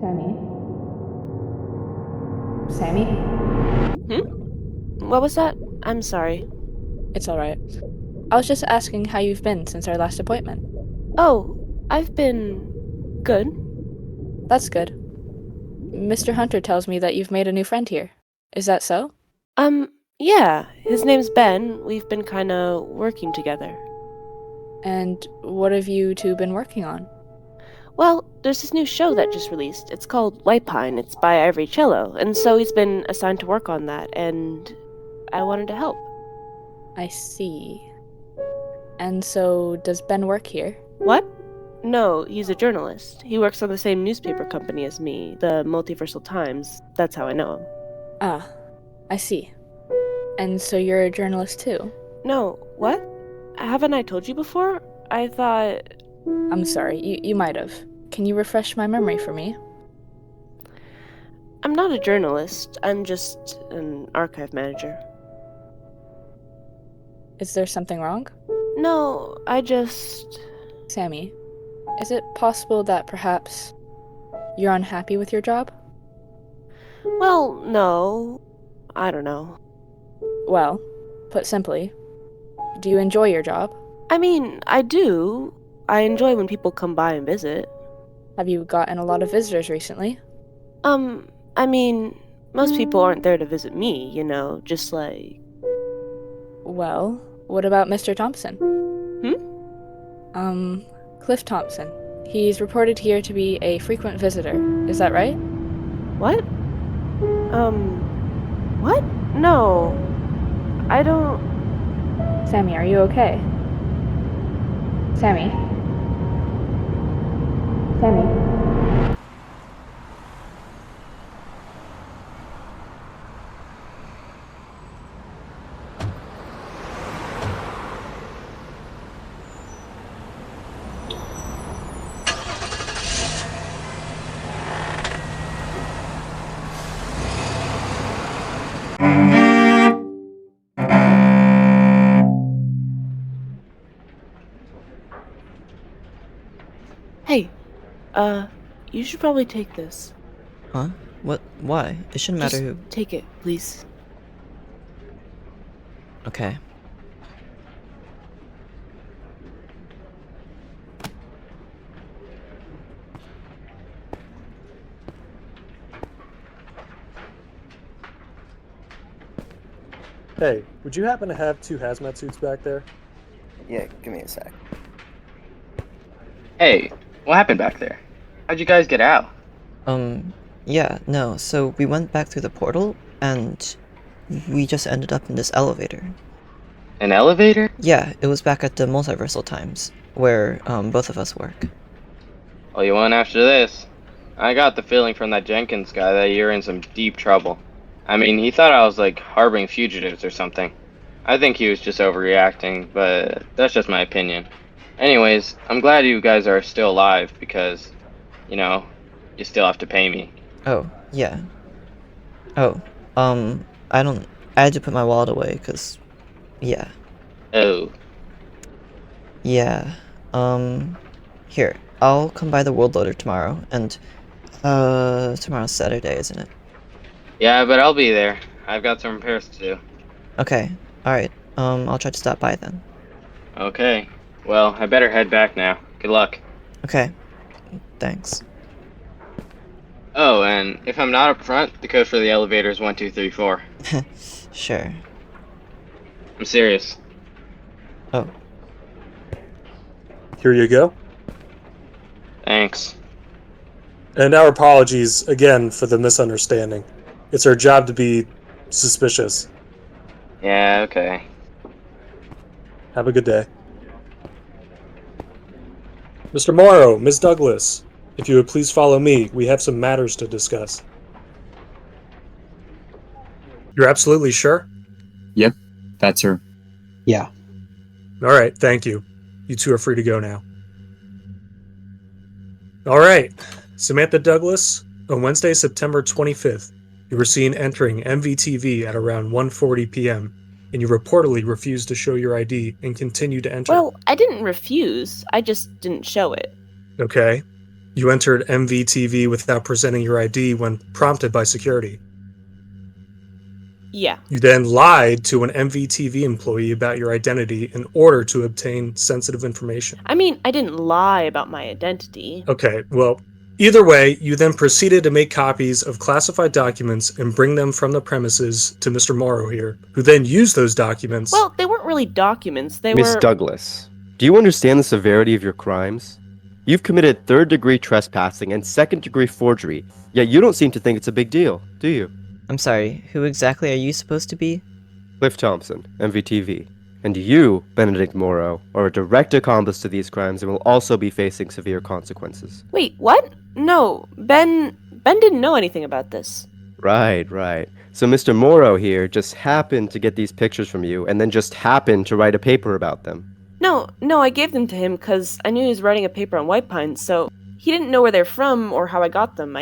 Sammy? Sammy? What was that? I'm sorry. It's alright. I was just asking how you've been since our last appointment. Oh, I've been good. That's good. Mr. Hunter tells me that you've made a new friend here. Is that so? Yeah, his name's Ben. We've been kinda working together. And what have you two been working on? Well, there's this new show that just released. It's called White Pine. It's by Ivory Cello, and so he's been assigned to work on that, and I wanted to help. I see. And so, does Ben work here? What? No, he's a journalist. He works on the same newspaper company as me, the Multiversal Times. That's how I know him. Ah, I see. And so you're a journalist too? No, what? Haven't I told you before? I thought... I'm sorry, you might have. Can you refresh my memory for me? I'm not a journalist. I'm just an archive manager. Is there something wrong? No, I just... Sammy, is it possible that perhaps you're unhappy with your job? Well, no. I don't know. Well, put simply, do you enjoy your job? I mean, I do. I enjoy when people come by and visit. Have you gotten a lot of visitors recently? I mean, most people aren't there to visit me, just like... Well, what about Mr. Thompson? Hmm? Cliff Thompson. He's reported here to be a frequent visitor. Is that right? What? What? No. I don't... Sammy, are you okay? Sammy? Sammy? Hey, you should probably take this. Huh? What? Why? It shouldn't matter who... Take it, please. Okay. Hey, would you happen to have 2 hazmat suits back there? Yeah, give me a sec. Hey, what happened back there? How'd you guys get out? Yeah, no, so we went back through the portal, and we just ended up in this elevator. An elevator? Yeah, it was back at the Multiversal Times, where, both of us work. Well, you went after this. I got the feeling from that Jenkins guy that you're in some deep trouble. I mean, he thought I was, like, harboring fugitives or something. I think he was just overreacting, but that's just my opinion. Anyways, I'm glad you guys are still alive because, you still have to pay me. Oh, yeah. Oh, I had to put my wallet away, 'cause... yeah. Oh. Yeah, here, I'll come by the World Loader tomorrow, and, tomorrow's Saturday, isn't it? Yeah, but I'll be there. I've got some repairs to do. Okay, alright, I'll try to stop by then. Okay. Well, I better head back now. Good luck. Okay, thanks. Oh, and if I'm not up front, the code for the elevator is 1234. Sure. I'm serious. Oh, Here you go. Thanks. And our apologies again for the misunderstanding. It's our job to be suspicious. Yeah, okay. Have a good day. Mr. Morrow, Ms. Douglas, if you would please follow me, we have some matters to discuss. You're absolutely sure? Yep, that's her. Yeah. Alright, thank you. You two are free to go now. Alright, Samantha Douglas, on Wednesday, September 25th, you were seen entering MVTV at around 1:40 p.m., and you reportedly refused to show your ID and continued to enter. Well, I didn't refuse. I just didn't show it. Okay. You entered MVTV without presenting your ID when prompted by security. Yeah. You then lied to an MVTV employee about your identity in order to obtain sensitive information. I mean, I didn't lie about my identity. Okay, well, either way, you then proceeded to make copies of classified documents and bring them from the premises to Mr. Morrow here, who then used those documents. Well, they weren't really documents. They Miss were. Douglas, do you understand the severity of your crimes? You've committed third-degree trespassing and second-degree forgery, yet you don't seem to think it's a big deal, do you? I'm sorry, who exactly are you supposed to be? Cliff Thompson, MVTV. And you, Benedict Morrow, are a direct accomplice to these crimes and will also be facing severe consequences. Wait, what? No, Ben didn't know anything about this. Right. So Mr. Morrow here just happened to get these pictures from you and then just happened to write a paper about them. No, I gave them to him because I knew he was writing a paper on White Pine, so he didn't know where they're from or how I got them.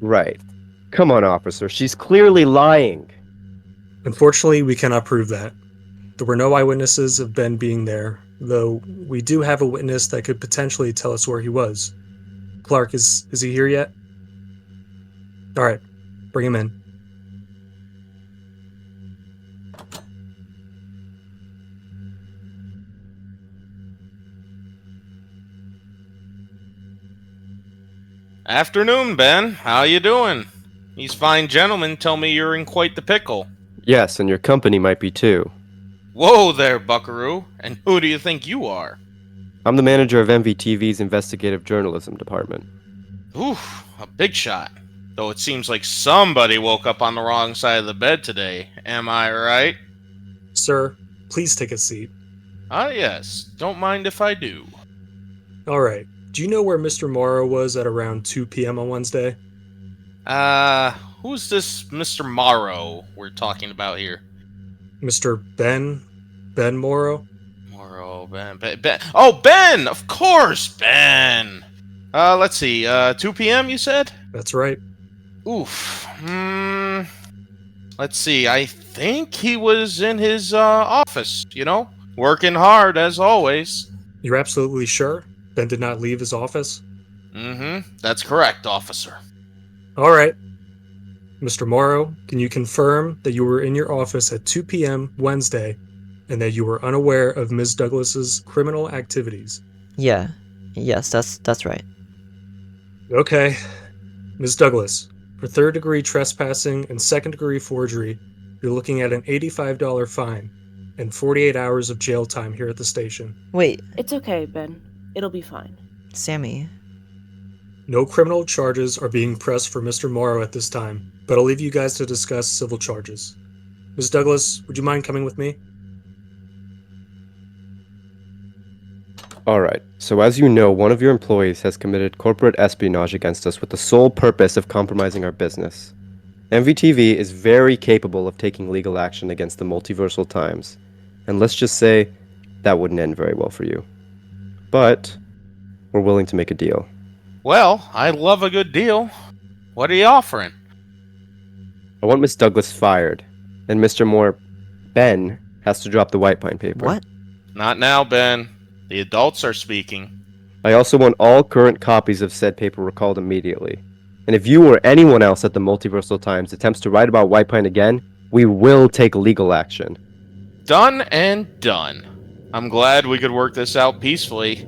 Right. Come on, officer, she's clearly lying. Unfortunately, we cannot prove that. There were no eyewitnesses of Ben being there, though we do have a witness that could potentially tell us where he was. Clark, is he here yet? Alright, bring him in. Afternoon, Ben. How you doing? These fine gentlemen tell me you're in quite the pickle. Yes, and your company might be too. Whoa there, buckaroo. And who do you think you are? I'm the manager of MVTV's investigative journalism department. Oof, a big shot. Though it seems like somebody woke up on the wrong side of the bed today. Am I right? Sir, please take a seat. Ah, yes. Don't mind if I do. Alright, do you know where Mr. Morrow was at around 2 p.m. on Wednesday? Who's this Mr. Morrow we're talking about here? Mr. Ben Morrow? Morrow, Ben. Oh, Ben! Of course, Ben! Let's see, 2 p.m. you said? That's right. Oof. Let's see, I think he was in his, office, working hard, as always. You're absolutely sure? Ben did not leave his office? Mm-hmm. That's correct, officer. Alright. Mr. Morrow, can you confirm that you were in your office at 2 p.m. Wednesday and that you were unaware of Ms. Douglas's criminal activities? Yes, that's right. Okay. Ms. Douglas, for third-degree trespassing and second-degree forgery, you're looking at an $85 fine and 48 hours of jail time here at the station. Wait, It's okay, Ben. It'll be fine. Sammy. No criminal charges are being pressed for Mr. Morrow at this time, but I'll leave you guys to discuss civil charges. Ms. Douglas, would you mind coming with me? Alright, so as you know, one of your employees has committed corporate espionage against us with the sole purpose of compromising our business. MVTV is very capable of taking legal action against the Multiversal Times, and let's just say that wouldn't end very well for you. But we're willing to make a deal. Well, I love a good deal. What are you offering? I want Miss Douglas fired, and Ben has to drop the White Pine paper. What? Not now, Ben. The adults are speaking. I also want all current copies of said paper recalled immediately. And if you or anyone else at the Multiversal Times attempts to write about White Pine again, we will take legal action. Done and done. I'm glad we could work this out peacefully.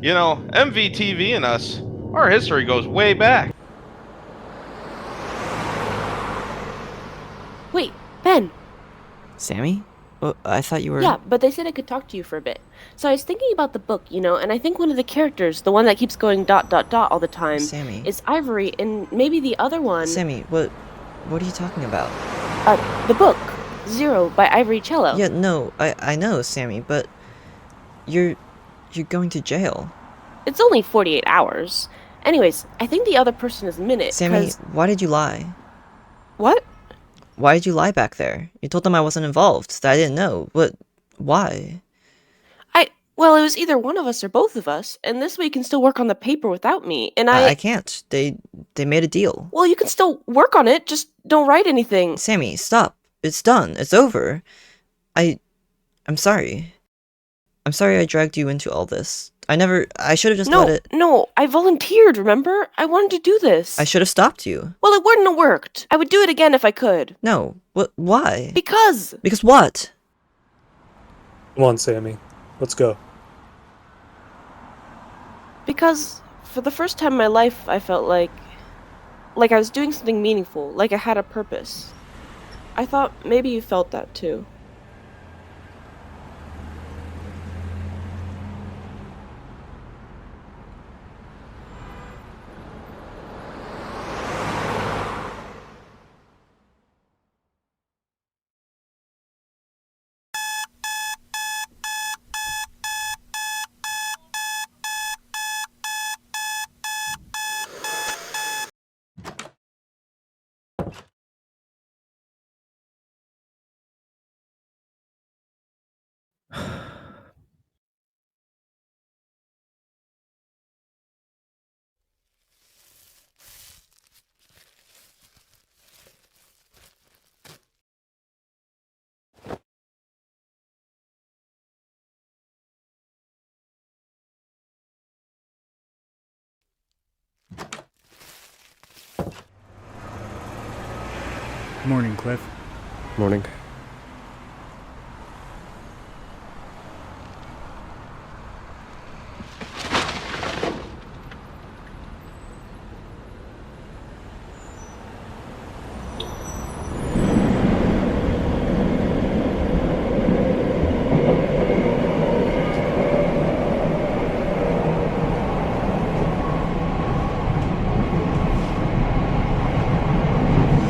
MVTV and us, our history goes way back. Wait, Ben! Sammy? Well, I thought you were... Yeah, but they said I could talk to you for a bit. So I was thinking about the book, and I think one of the characters, the one that keeps going ... all the time, Sammy. is Ivory, and maybe the other one... Sammy, what are you talking about? The book, Zero, by Ivory Cello. Yeah, no, I know, Sammy, but you're going to jail. It's only 48 hours. Anyways, I think the other person is Minute, Sammy, 'cause- why did you lie? What? Why did you lie back there? You told them I wasn't involved, that I didn't know. Why? Well, it was either one of us or both of us, and this way you can still work on the paper without me, and I can't. They made a deal. Well, you can still work on it, just don't write anything. Sammy, stop. It's done. It's over. I'm sorry. I'm sorry I dragged you into all this. I should have just No, let it. no, I volunteered, remember? I wanted to do this. I should have stopped you. Well, it wouldn't have worked. I would do it again if I could. No. Why? Because. Because what? Come on, Sammy. Let's go. Because for the first time in my life, I felt like I was doing something meaningful, like I had a purpose. I thought maybe you felt that too. Morning, Cliff. Morning.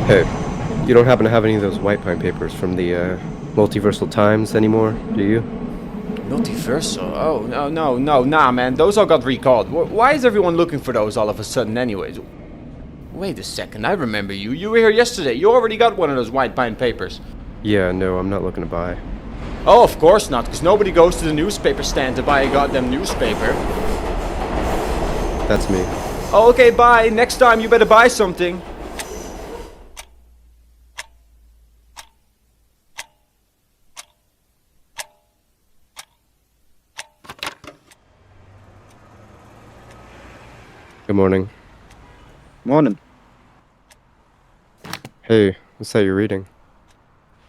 Hey, you don't happen to have any of those White Pine papers from the Multiversal Times anymore, do you? Multiversal? Oh, nah, man. Those all got recalled. Why is everyone looking for those all of a sudden anyways? Wait a second, I remember you. You were here yesterday. You already got one of those White Pine papers. Yeah, no, I'm not looking to buy. Oh, of course not, because nobody goes to the newspaper stand to buy a goddamn newspaper. That's me. Oh, okay, bye. Next time you better buy something. Good morning. Morning. Hey, what's that you're reading?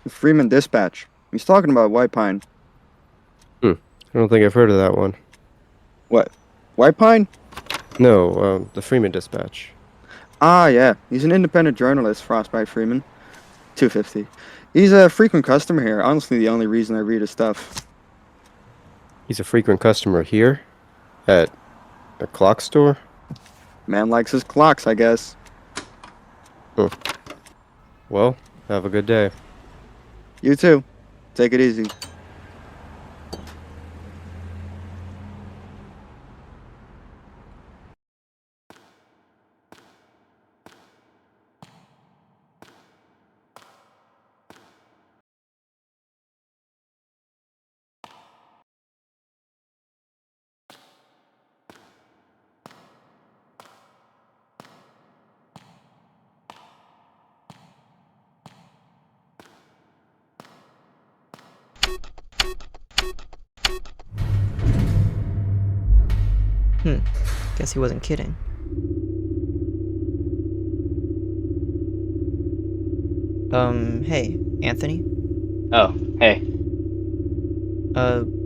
The Freeman Dispatch. He's talking about White Pine. I don't think I've heard of that one. What? White Pine? No, the Freeman Dispatch. Ah, yeah. He's an independent journalist, Frostbite Freeman. 250. He's a frequent customer here. Honestly, the only reason I read his stuff. He's a frequent customer here? At a clock store? Man likes his clocks, I guess. Well, have a good day. You too. Take it easy. Guess he wasn't kidding. Hey, Anthony? Oh, hey.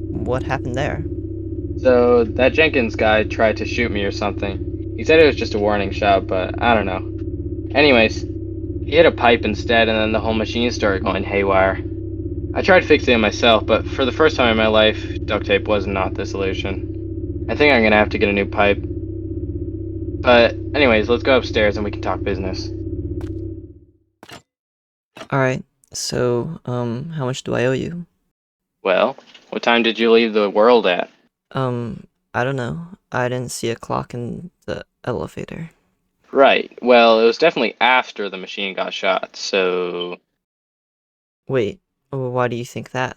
What happened there? So, that Jenkins guy tried to shoot me or something. He said it was just a warning shot, but I don't know. Anyways, he hit a pipe instead, and then the whole machine started going haywire. I tried fixing it myself, but for the first time in my life, duct tape was not the solution. I think I'm gonna have to get a new pipe. But, anyways, let's go upstairs and we can talk business. Alright, so, how much do I owe you? Well, what time did you leave the world at? I don't know. I didn't see a clock in the elevator. Right, well, it was definitely after the machine got shot, so... Wait, why do you think that?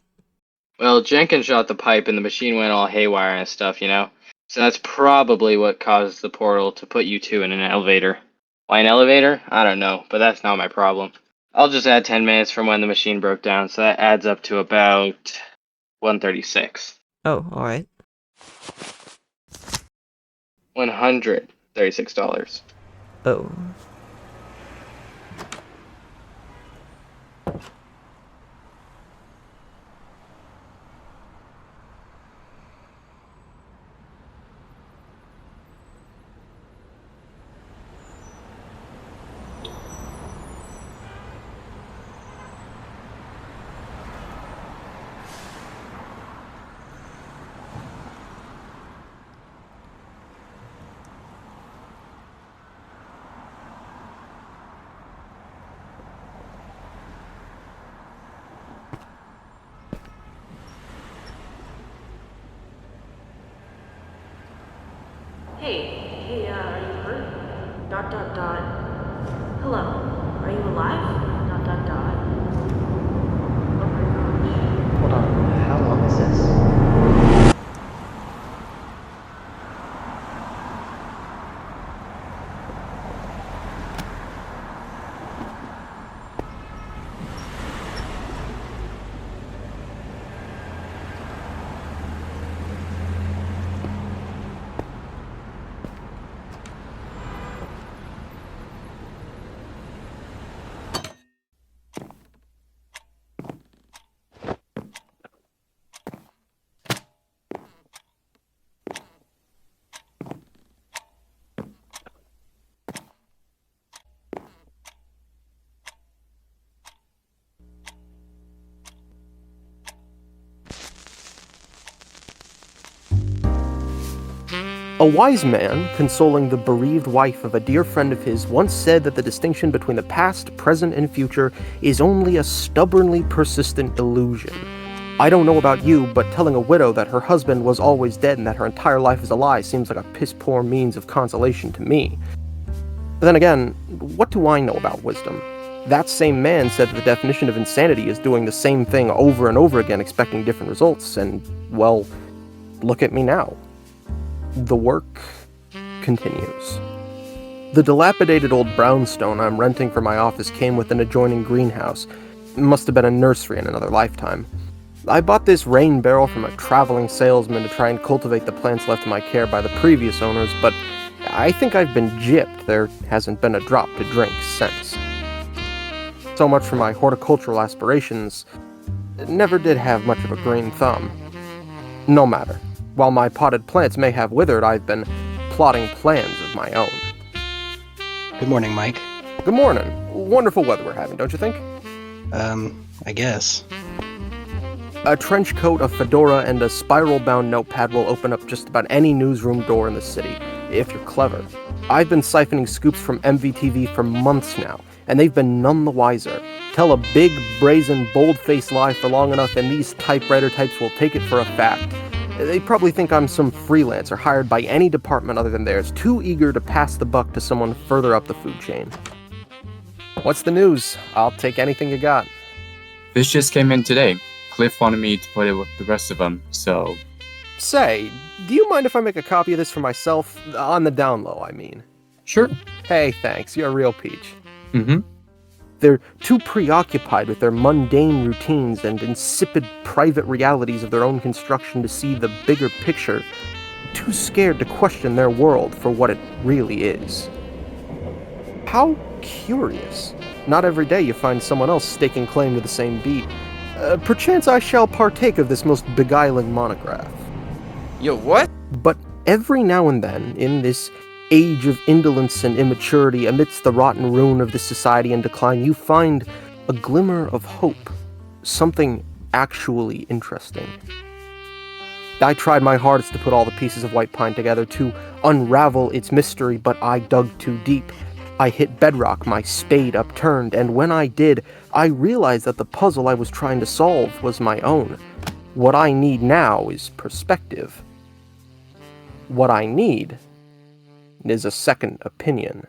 Well, Jenkins shot the pipe and the machine went all haywire and stuff, you know? So that's probably what caused the portal to put you two in an elevator. Why an elevator? I don't know, but that's not my problem. I'll just add 10 minutes from when the machine broke down, so that adds up to about 1:36. Oh, alright. $136. Oh. Hey, are you hurt? Dot dot dot. Hello, are you alive? Dot dot dot. Oh my gosh. Hold on. How long is this? A wise man, consoling the bereaved wife of a dear friend of his, once said that the distinction between the past, present, and future is only a stubbornly persistent illusion. I don't know about you, but telling a widow that her husband was always dead and that her entire life is a lie seems like a piss-poor means of consolation to me. But then again, what do I know about wisdom? That same man said that the definition of insanity is doing the same thing over and over again expecting different results, and, well, look at me now. The work continues. The dilapidated old brownstone I'm renting for my office came with an adjoining greenhouse. It must have been a nursery in another lifetime. I bought this rain barrel from a traveling salesman to try and cultivate the plants left in my care by the previous owners, but I think I've been gypped. There hasn't been a drop to drink since. So much for my horticultural aspirations. Never did have much of a green thumb. No matter. While my potted plants may have withered, I've been plotting plans of my own. Good morning, Mike. Good morning. Wonderful weather we're having, don't you think? I guess. A trench coat, a fedora, and a spiral-bound notepad will open up just about any newsroom door in the city, if you're clever. I've been siphoning scoops from MVTV for months now, and they've been none the wiser. Tell a big, brazen, bold-faced lie for long enough, and these typewriter types will take it for a fact. They probably think I'm some freelancer hired by any department other than theirs, too eager to pass the buck to someone further up the food chain. What's the news? I'll take anything you got. This just came in today. Cliff wanted me to put it with the rest of them, so... Say, do you mind if I make a copy of this for myself? On the down low, I mean. Sure. Hey, thanks. You're a real peach. Mm-hmm. They're too preoccupied with their mundane routines and insipid private realities of their own construction to see the bigger picture, too scared to question their world for what it really is. How curious. Not every day you find someone else staking claim to the same beat. Perchance I shall partake of this most beguiling monograph. Yo, what? But every now and then, in this age of indolence and immaturity, amidst the rotten ruin of this society in decline, you find a glimmer of hope. Something actually interesting. I tried my hardest to put all the pieces of White Pine together to unravel its mystery, but I dug too deep. I hit bedrock, my spade upturned, and when I did, I realized that the puzzle I was trying to solve was my own. What I need now is perspective. What I need is a second opinion.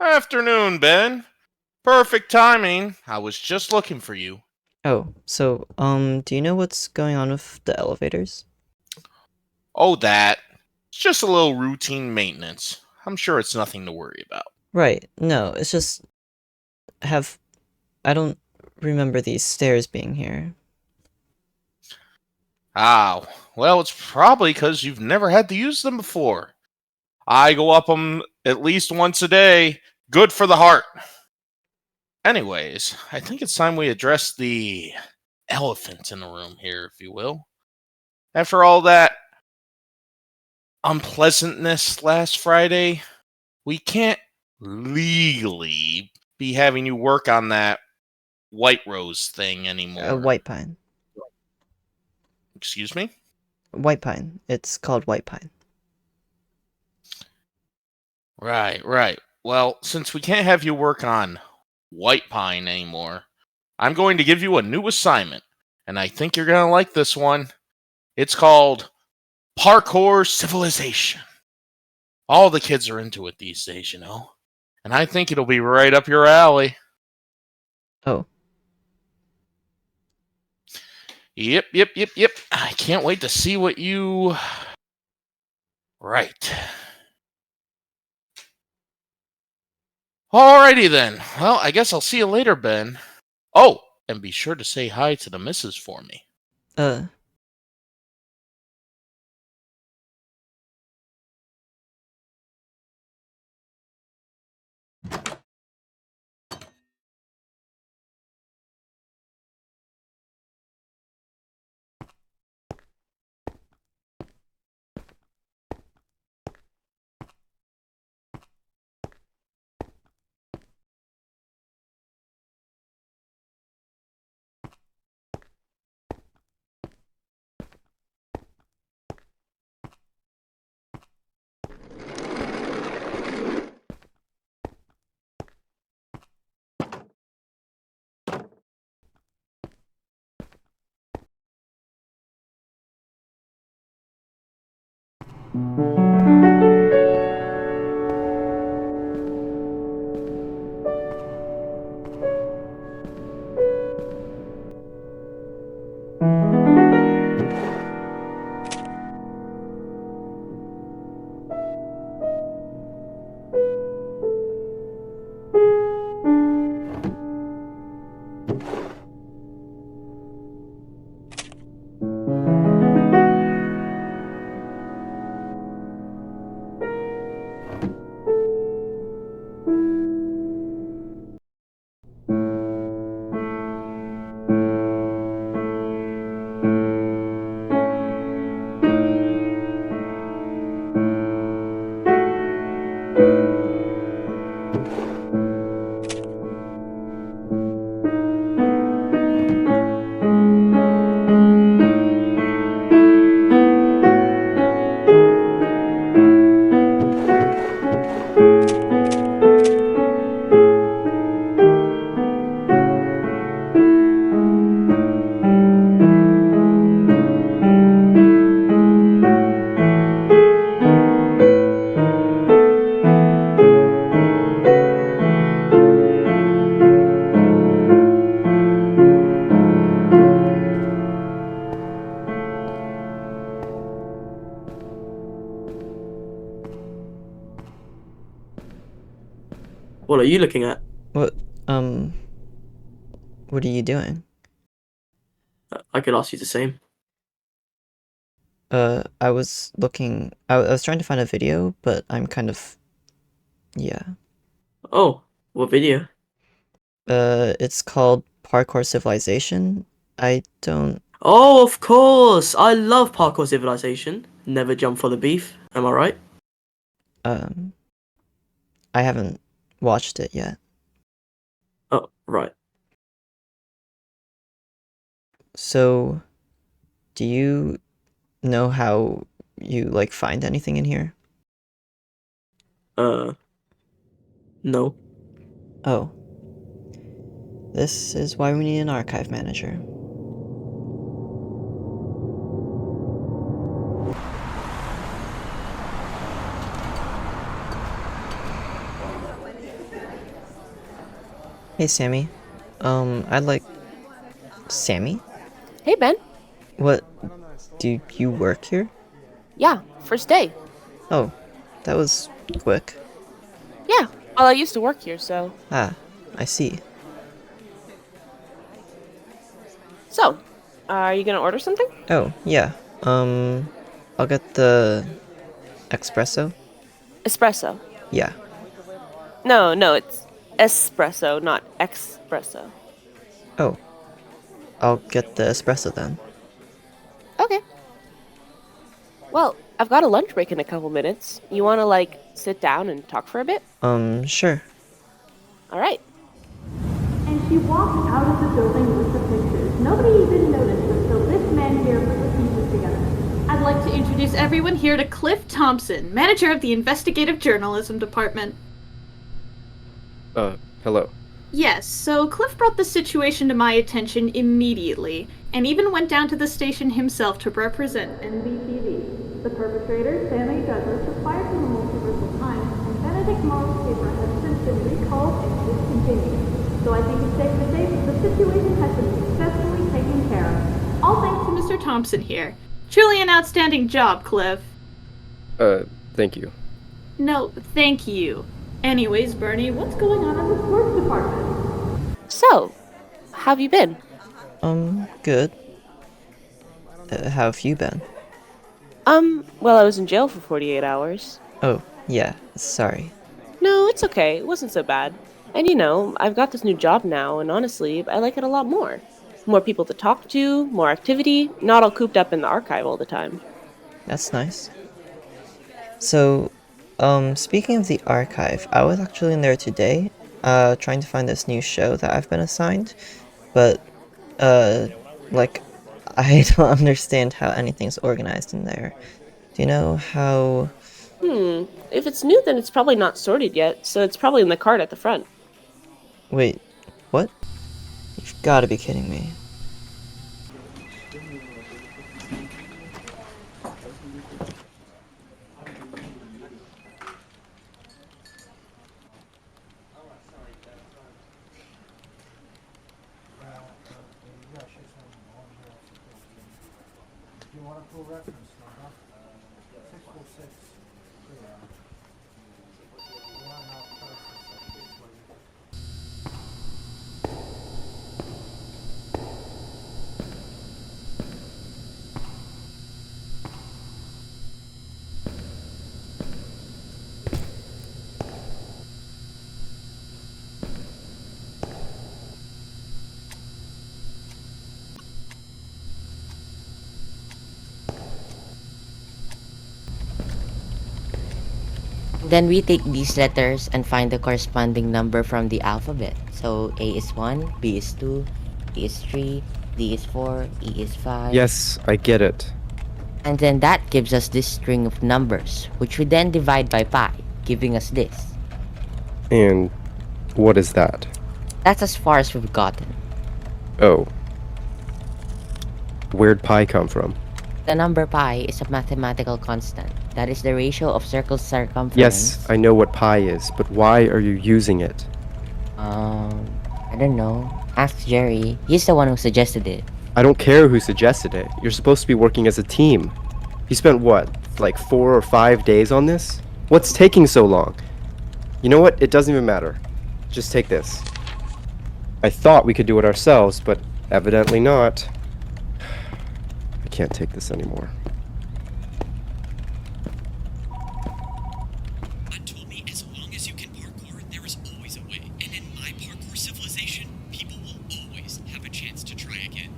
Afternoon, Ben. Perfect timing. I was just looking for you. Oh, so, do you know what's going on with the elevators? Oh, that. It's just a little routine maintenance. I'm sure it's nothing to worry about. Right, no, it's just... I don't remember these stairs being here. Ah, well, it's probably because you've never had to use them before. I go up them at least once a day. Good for the heart. Anyways, I think it's time we address the elephant in the room here, if you will. After all that unpleasantness last Friday, we can't legally be having you work on that White Rose thing anymore. White Pine. Excuse me? White Pine. It's called White Pine. Right. Well, since we can't have you work on White Pine anymore, I'm going to give you a new assignment, and I think you're going to like this one. It's called Parkour Civilization. All the kids are into it these days, you know, and I think it'll be right up your alley. Oh. Yep. I can't wait to see what you... Right. Alrighty then. Well, I guess I'll see you later, Ben. Oh, and be sure to say hi to the missus for me. What are you looking at? What are you doing? I could ask you the same. I was looking... I was trying to find a video, but I'm kind of... Yeah. Oh, what video? It's called Parkour Civilization. I don't... Oh, of course! I love Parkour Civilization. Never jump for the beef, am I right? I haven't watched it yet. Oh, right. So, do you know how you, like, find anything in here? No. Oh. This is why we need an archive manager. Hey, Sammy. I'd like... Sammy? Hey, Ben. What? Do you work here? Yeah, first day. Oh, that was quick. Yeah, well, I used to work here, so. Ah, I see. So, are you gonna order something? Oh, yeah. I'll get the... espresso? Espresso. Yeah. No, it's espresso, not espresso. Oh. I'll get the espresso then. Okay. Well, I've got a lunch break in a couple minutes. You wanna, like, sit down and talk for a bit? Sure. Alright. And she walked out of the building with the pictures. Nobody even noticed until this man here put the pieces together. I'd like to introduce everyone here to Cliff Thompson, manager of the Investigative Journalism Department. Hello. Yes, so Cliff brought the situation to my attention immediately, and even went down to the station himself to represent NBTV. The perpetrator, Sammy Douglas, was fired from the Multiversal Times, and Benedict Morrow's paper has since been recalled and discontinued. So I think it's safe to say that the situation has been successfully taken care of. All thanks to Mr. Thompson here. Truly an outstanding job, Cliff. Thank you. No, thank you. Anyways, Bernie, what's going on in the sports department? So, how have you been? Good. How have you been? Well, I was in jail for 48 hours. Oh, yeah, sorry. No, it's okay. It wasn't so bad. And you know, I've got this new job now, and honestly, I like it a lot more. More people to talk to, more activity, not all cooped up in the archive all the time. That's nice. So, speaking of the archive, I was actually in there today, trying to find this new show that I've been assigned, but, like, I don't understand how anything's organized in there. Do you know how... If it's new, then it's probably not sorted yet, so it's probably in the cart at the front. Wait, what? You've gotta be kidding me. Then we take these letters and find the corresponding number from the alphabet. So A is 1, B is 2, E is 3, D is 4, E is 5. Yes, I get it. And then that gives us this string of numbers, which we then divide by pi, giving us this. And what is that? That's as far as we've gotten. Oh. Where'd pi come from? The number pi is a mathematical constant. That is the ratio of circles' circumference. Yes, I know what pi is, but why are you using it? I don't know. Ask Jerry. He's the one who suggested it. I don't care who suggested it. You're supposed to be working as a team. You spent what, like 4 or 5 days on this? What's taking so long? You know what? It doesn't even matter. Just take this. I thought we could do it ourselves, but evidently not. I can't take this anymore. told me as long as you can parkour, there is always a way. And in my parkour civilization, people will always have a chance to try again.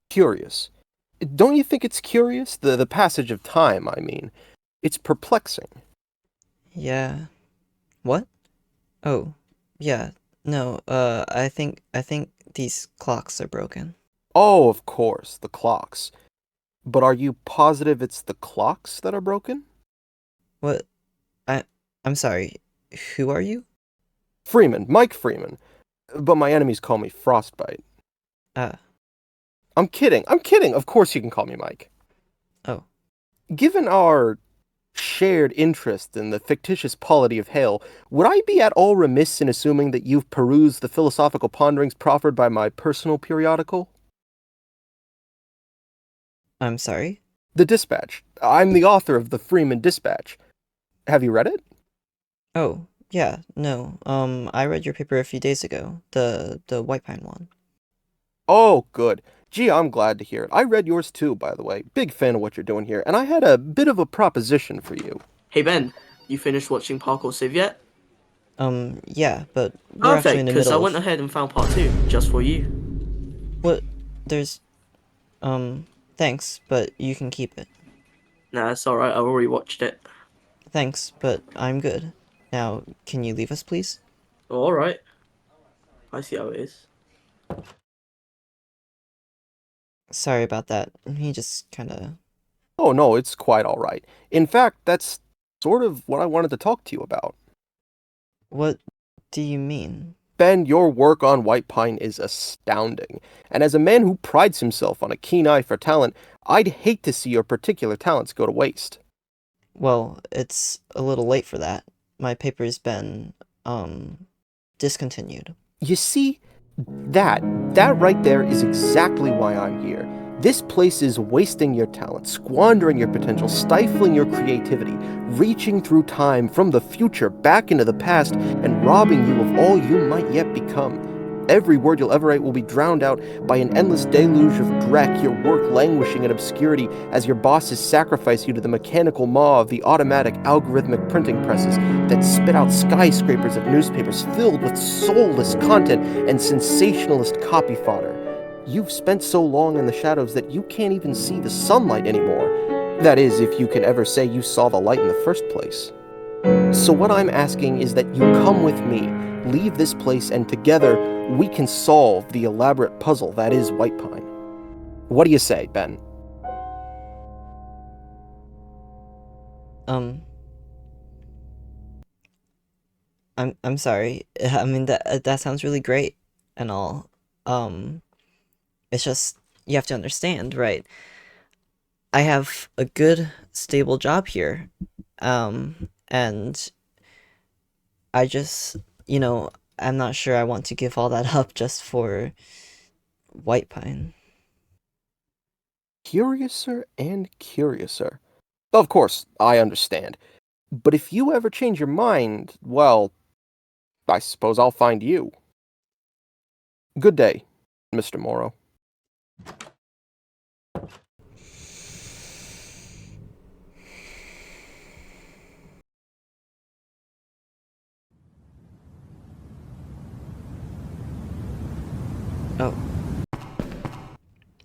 Curious. Don't you think it's curious? The passage of time, I mean. It's perplexing. Yeah. What? Oh, yeah. No, I think these clocks are broken. Oh, of course, the clocks. But are you positive it's the clocks that are broken? What? I'm sorry. Who are you? Freeman, Mike Freeman. But my enemies call me Frostbite. I'm kidding. Of course you can call me Mike. Oh. Given our shared interest in the fictitious polity of Hale, would I be at all remiss in assuming that you've perused the philosophical ponderings proffered by my personal periodical? I'm sorry? The Dispatch. I'm the author of the Freeman Dispatch. Have you read it? Oh, yeah, no. I read your paper a few days ago. The White Pine one. Oh, good. Gee, I'm glad to hear it. I read yours too, by the way. Big fan of what you're doing here, and I had a bit of a proposition for you. Hey Ben, you finished watching Parkour Civ yet? Yeah, but we're actually in Perfect, the because middle I went ahead and found part 2, just for you. What? There's... Thanks, but you can keep it. Nah, it's alright, I already watched it. Thanks, but I'm good. Now, can you leave us, please? Alright. I see how it is. Sorry about that. He just kinda... Oh no, it's quite alright. In fact, that's sort of what I wanted to talk to you about. What do you mean? Ben, your work on White Pine is astounding, and as a man who prides himself on a keen eye for talent, I'd hate to see your particular talents go to waste. Well, it's a little late for that. My paper's been, discontinued. You see, that right there is exactly why I'm here. This place is wasting your talent, squandering your potential, stifling your creativity, reaching through time from the future back into the past, and robbing you of all you might yet become. Every word you'll ever write will be drowned out by an endless deluge of dreck, your work languishing in obscurity as your bosses sacrifice you to the mechanical maw of the automatic algorithmic printing presses that spit out skyscrapers of newspapers filled with soulless content and sensationalist copy fodder. You've spent so long in the shadows that you can't even see the sunlight anymore. That is, if you can ever say you saw the light in the first place. So what I'm asking is that you come with me, leave this place, and together we can solve the elaborate puzzle that is White Pine. What do you say, Ben? I'm sorry. I mean, that sounds really great and all. It's just, you have to understand, right? I have a good, stable job here. And I just, I'm not sure I want to give all that up just for White Pine. Curiouser and curiouser. Of course, I understand. But if you ever change your mind, well, I suppose I'll find you. Good day, Mr. Morrow. Oh,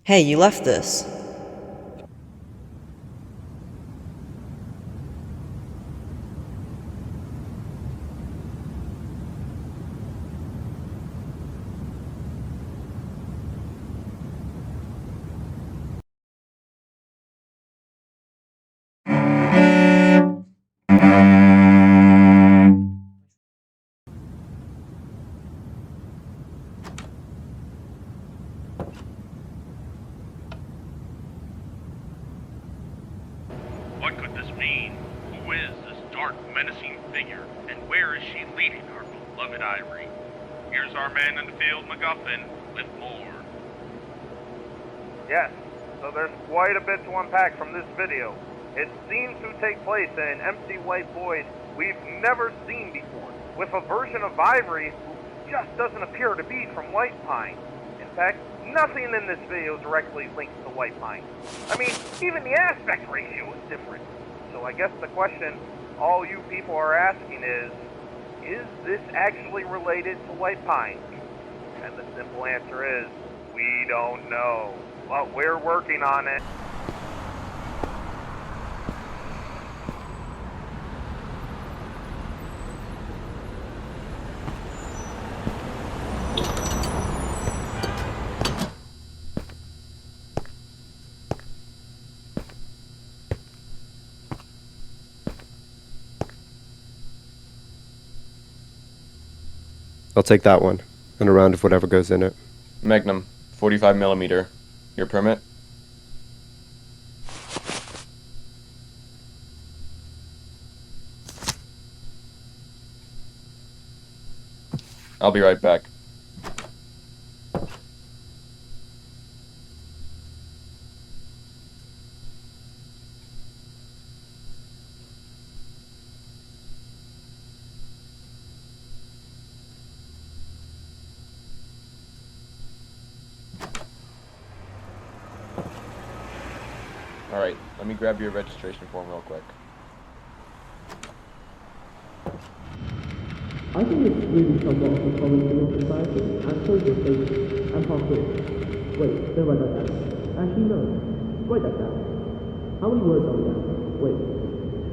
Hey, you left this. What could this mean? Who is this dark, menacing figure, and where is she leading our beloved Ivory? Here's our man in the field, MacGuffin, with more. Yes, so there's quite a bit to unpack from this video. It seems to take place in an empty white void we've never seen before, with a version of Ivory who just doesn't appear to be from White Pine. In fact, nothing in this video directly links to White Pine. I mean, even the aspect ratio is different. So I guess the question all you people are asking is this actually related to White Pine? And the simple answer is, we don't know. But we're working on it. I'll take that one, and a round of whatever goes in it. Magnum, 45 millimeter. Your permit? I'll be right back. Alright, let me grab your registration form real quick. I think it's really somewhat of a common in your society, and so is stage and parkour. Wait, don't write that down. Actually, no. Write that down. How many words are we at? Wait,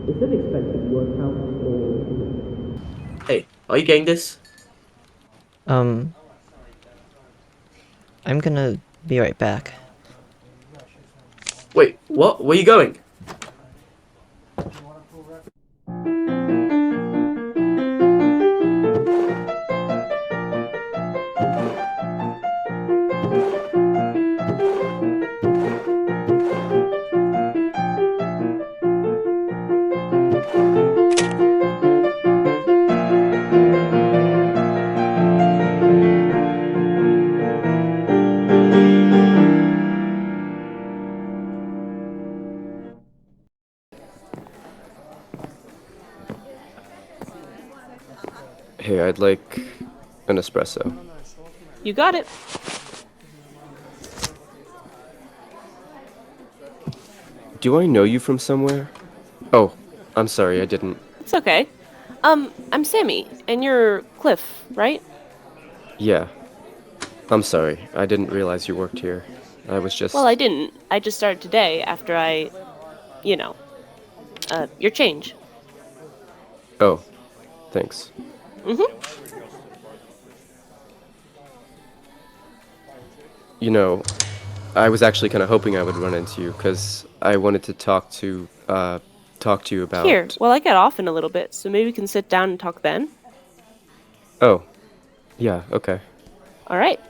is it expensive word count or... Hey, are you getting this? I'm gonna be right back. Wait, what? Where are you going? Hey, I'd like an espresso. You got it. Do I know you from somewhere? Oh, I'm sorry, I didn't. It's okay. I'm Sammy, and you're Cliff, right? Yeah. I'm sorry, I didn't realize you worked here. I was just... Well, I didn't. I just started today after I, you know, your change. Oh, thanks. You know, I was actually kind of hoping I would run into you, because I wanted to talk to you about... Here, well, I get off in a little bit, so maybe we can sit down and talk then. Oh, yeah, okay. All right.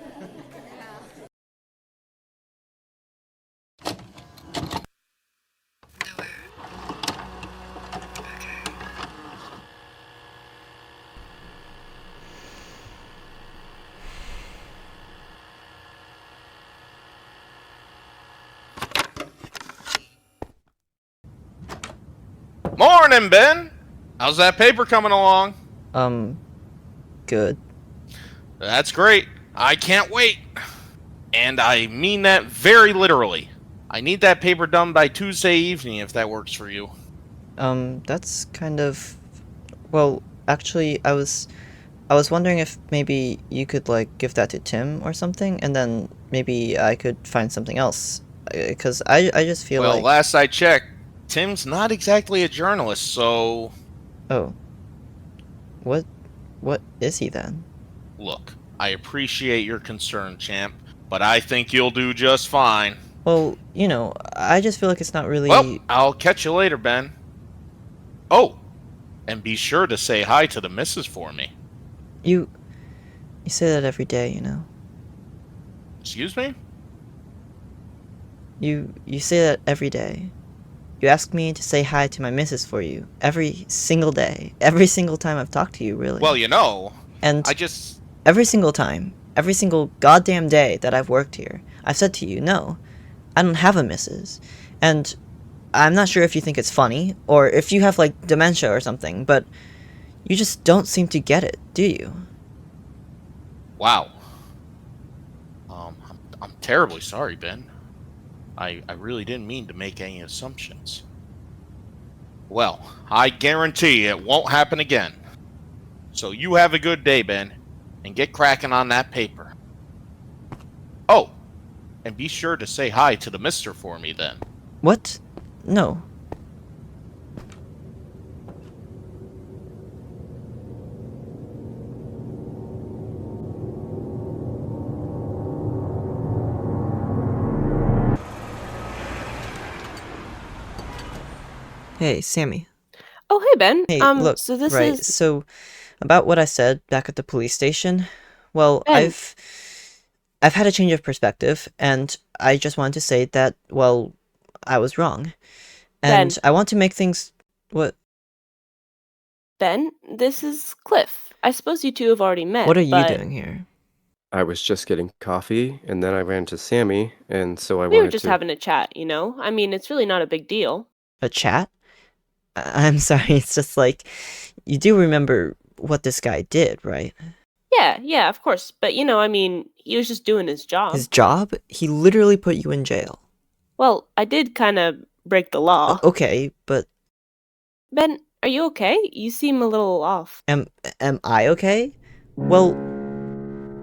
Morning, Ben! How's that paper coming along? Good. That's great. I can't wait. And I mean that very literally. I need that paper done by Tuesday evening if that works for you. That's kind of... Well, actually, I was I was wondering if maybe you could, like, give that to Tim or something, and then maybe I could find something else. Because I just feel Well, like... last I checked, Tim's not exactly a journalist, so... Oh. What is he then? Look, I appreciate your concern, champ, but I think you'll do just fine. Well, you know, I just feel like it's not really... Well, I'll catch you later, Ben. Oh, and be sure to say hi to the missus for me. You say that every day, you know. Excuse me? You say that every day. You ask me to say hi to my missus for you every single day. Every single time I've talked to you, really. Well, you know, and I just... every single time, every single goddamn day that I've worked here, I've said to you, no, I don't have a missus. And I'm not sure if you think it's funny, or if you have, like, dementia or something, but you just don't seem to get it, do you? Wow. I'm terribly sorry, Ben. I really didn't mean to make any assumptions. Well, I guarantee it won't happen again. So you have a good day, Ben, and get cracking on that paper. Oh, and be sure to say hi to the mister for me then. What? No. Hey, Sammy. Oh, hey, Ben. Hey, look, so this right, is... so, about what I said back at the police station, well, Ben. I've had a change of perspective, and I just wanted to say that, well, I was wrong. And Ben. I want to make things... What? Ben, this is Cliff. I suppose you two have already met, What are you but doing here? I was just getting coffee, and then I ran to Sammy, and so I we were wanted just to... having a chat, you know? I mean, it's really not a big deal. A chat? I'm sorry, it's just like, you do remember what this guy did, right? Yeah, of course. But, you know, I mean, he was just doing his job. His job? He literally put you in jail. Well, I did kind of break the law. Okay, but Ben, are you okay? You seem a little off. am I okay? Well,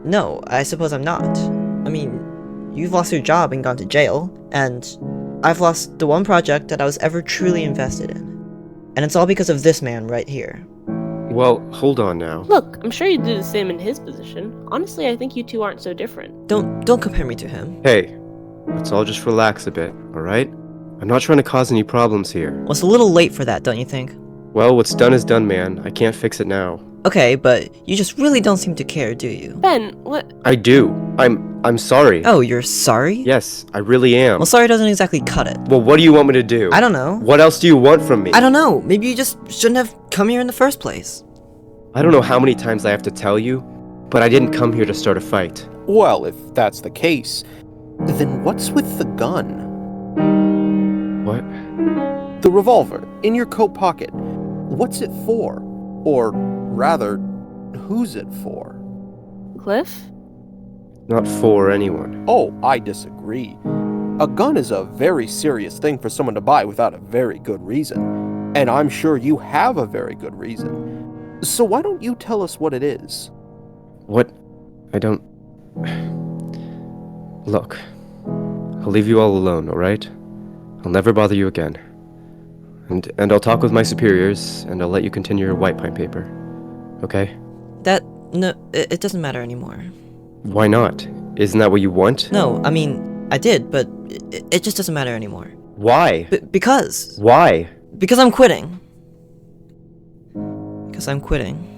no, I suppose I'm not. I mean, you've lost your job and gone to jail, and I've lost the one project that I was ever truly invested in. And it's all because of this man right here. Well, hold on now. Look, I'm sure you'd do the same in his position. Honestly, I think you two aren't so different. Don't compare me to him. Hey, let's all just relax a bit, alright? I'm not trying to cause any problems here. Well, it's a little late for that, don't you think? Well, what's done is done, man. I can't fix it now. Okay, but you just really don't seem to care, do you? Ben, what? I do. I'm sorry. Oh, you're sorry? Yes, I really am. Well, sorry doesn't exactly cut it. Well, what do you want me to do? I don't know. What else do you want from me? I don't know. Maybe you just shouldn't have come here in the first place. I don't know how many times I have to tell you, but I didn't come here to start a fight. Well, if that's the case, then what's with the gun? What? The revolver, in your coat pocket. What's it for? Or, rather, who's it for? Cliff? Not for anyone. Oh, I disagree. A gun is a very serious thing for someone to buy without a very good reason. And I'm sure you have a very good reason. So why don't you tell us what it is? What? I don't... Look, I'll leave you all alone, alright? I'll never bother you again. And I'll talk with my superiors, and I'll let you continue your white pine paper. Okay? No, it doesn't matter anymore. Why not? Isn't that what you want? No, I mean, I did, but it just doesn't matter anymore. Why? Because. Why? Because I'm quitting. Because I'm quitting.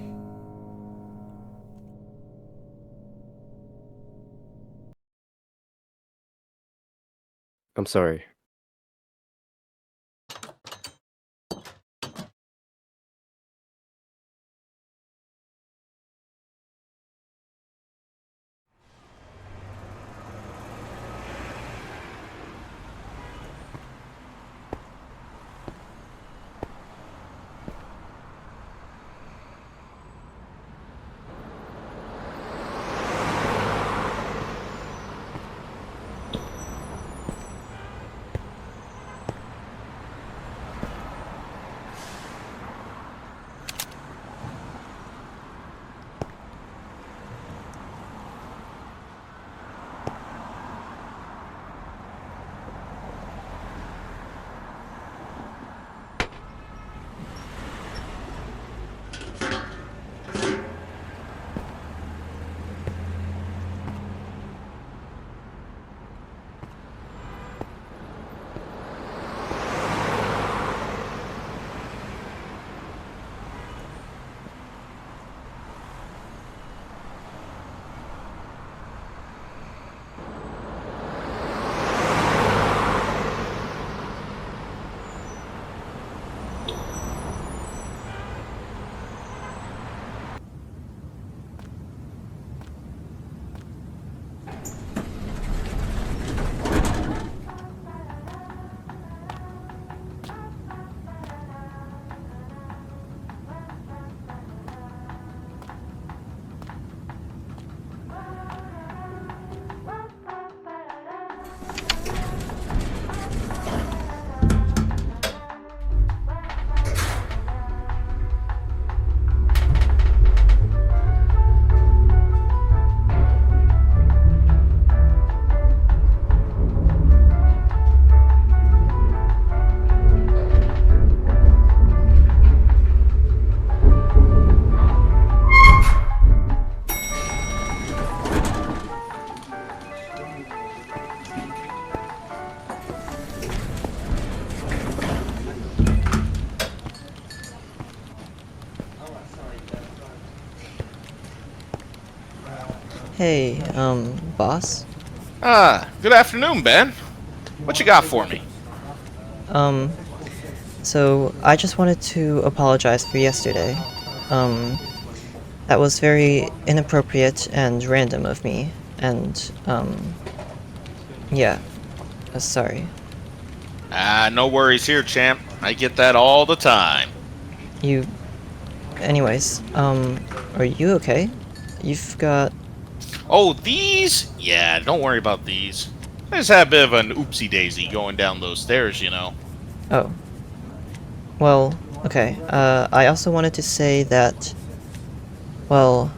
I'm sorry. Hey, boss? Good afternoon, Ben. What you got for me? So I just wanted to apologize for yesterday. That was very inappropriate and random of me, and, yeah, sorry. No worries here, champ. I get that all the time. Anyways, are you okay? You've got... Oh, these? Yeah, don't worry about these. I just had a bit of an oopsie-daisy going down those stairs, you know. Oh. Well, okay. I also wanted to say that... Well,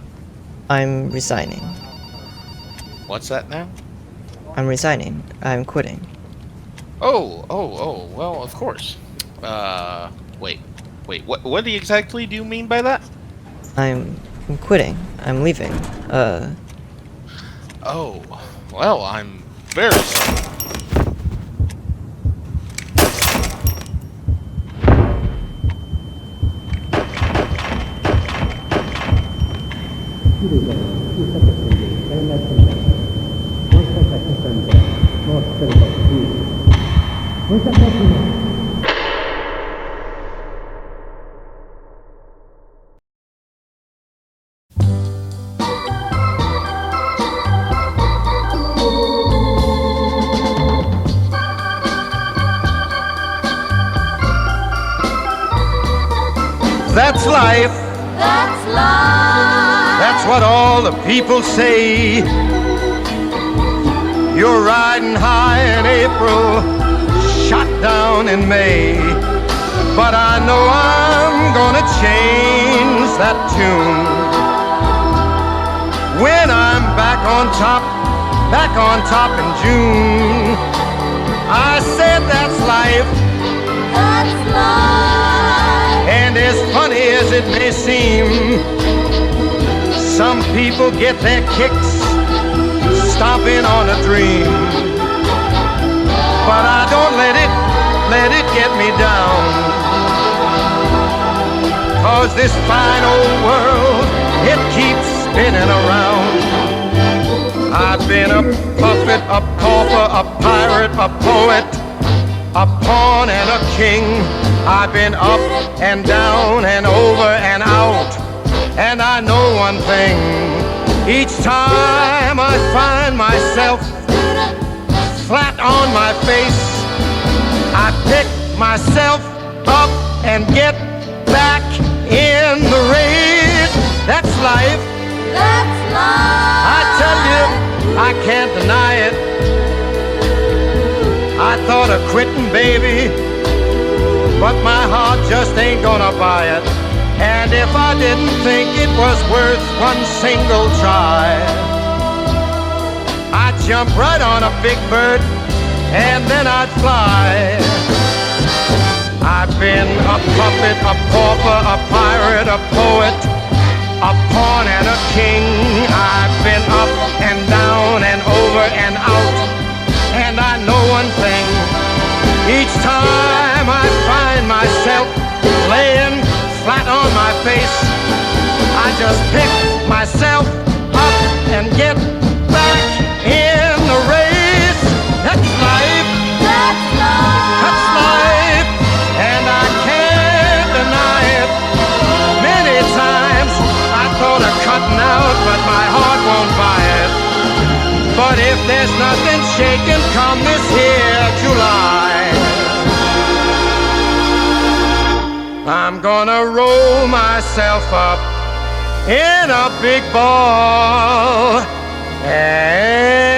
I'm resigning. What's that now? I'm resigning. I'm quitting. Oh, well, of course. Wait, what exactly do you mean by that? I'm quitting. I'm leaving. Oh, well, I'm very sorry. That's life. That's life. That's what all the people say. You're riding high in April, shot down in May. But I know I'm gonna change that tune. When I'm back on top in June. I said that's life. That's life. And as funny as it may seem, some people get their kicks stomping on a dream. But I don't let it get me down. 'Cause this fine old world, it keeps spinning around. I've been a puppet, a pauper, a pirate, a poet, a pawn and a king. I've been up and down and over and out. And I know one thing, each time I find myself flat on my face, I pick myself up and get back in the race. That's life. That's life. I tell you, I can't deny it. I thought of quitting, baby, but my heart just ain't gonna buy it. And if I didn't think it was worth one single try, I'd jump right on a big bird and then I'd fly. I've been a puppet, a pauper, a pirate, a poet, a pawn and a king. I've been up and down and over and out. And I know one thing, each time I find myself laying flat on my face, I just pick myself up and get back in the race. That's life. That's life. That's life. And I can't deny it. Many times I thought of cutting out, but my heart won't buy it. But if there's nothing shaking come this here July, I'm gonna roll myself up in a big ball and